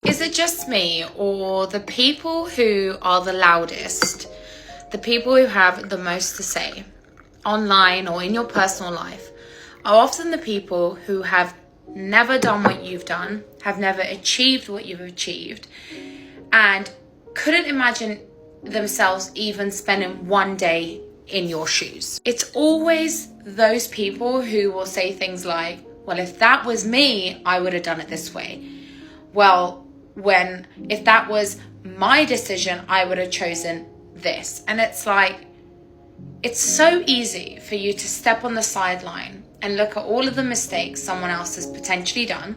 Is it just me, or the people who are the loudest, the people who have the most to say online or in your personal life, are often the people who have never done what you've done, have never achieved what you've achieved, and couldn't imagine themselves even spending one day in your shoes? It's always those people who will say things like, well, if that was me, I would have done it this way. Well, if that was my decision, I would have chosen this. And it's like, it's so easy for you to step on the sideline and look at all of the mistakes someone else has potentially done.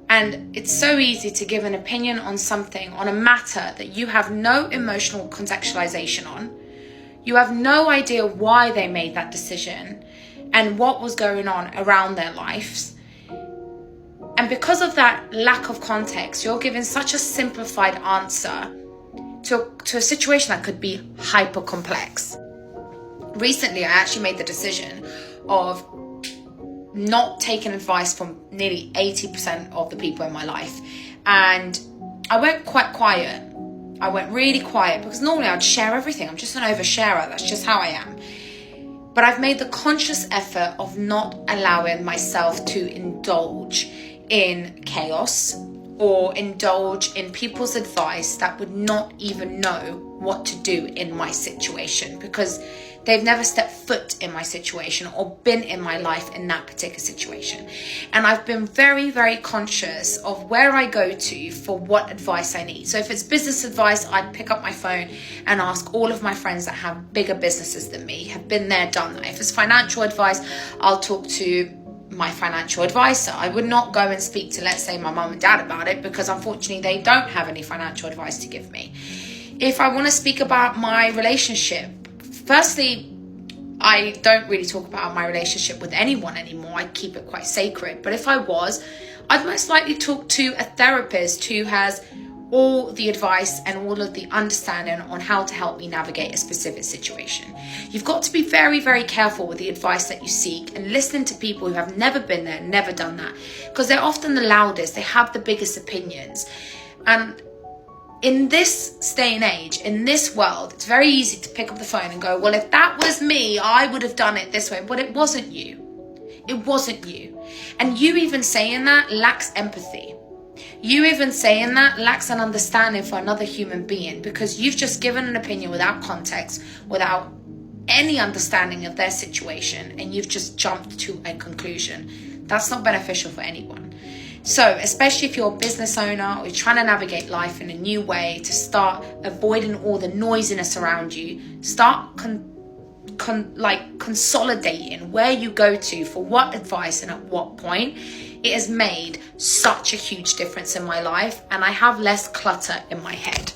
And it's so easy to give an opinion on something, on a matter that you have no emotional contextualization on. You have no idea why they made that decision and what was going on around their lives. And because of that lack of context, you're giving such a simplified answer to a situation that could be hyper complex. Recently, I actually made the decision of not taking advice from nearly 80% of the people in my life. And I went quite quiet. I went really quiet because normally I'd share everything. I'm just an oversharer. That's just how I am. But I've made the conscious effort of not allowing myself to indulge in chaos or indulge in people's advice that would not even know what to do in my situation, because they've never stepped foot in my situation or been in my life in that particular situation. And I've been very, very conscious of where I go to for what advice I need. So if it's business advice, I'd pick up my phone and ask all of my friends that have bigger businesses than me, have been there, done that. If it's financial advice, I'll talk to my financial advisor. I would not go and speak to, let's say, my mum and dad about it, because unfortunately they don't have any financial advice to give me. If I want to speak about my relationship, firstly, I don't really talk about my relationship with anyone anymore. I keep it quite sacred. But if I was, I'd most likely talk to a therapist who has all the advice and all of the understanding on how to help me navigate a specific situation. You've got to be very, very careful with the advice that you seek and listening to people who have never been there, never done that, because they're often the loudest, they have the biggest opinions. And in this day and age, in this world, it's very easy to pick up the phone and go, well, if that was me, I would have done it this way. But it wasn't you. It wasn't you. And you even saying that lacks empathy. You even saying that lacks an understanding for another human being, because you've just given an opinion without context, without any understanding of their situation, and you've just jumped to a conclusion. That's not beneficial for anyone. So, especially if you're a business owner or you're trying to navigate life in a new way, to start avoiding all the noisiness around you, start consolidating where you go to for what advice and at what point. It has made such a huge difference in my life, and I have less clutter in my head.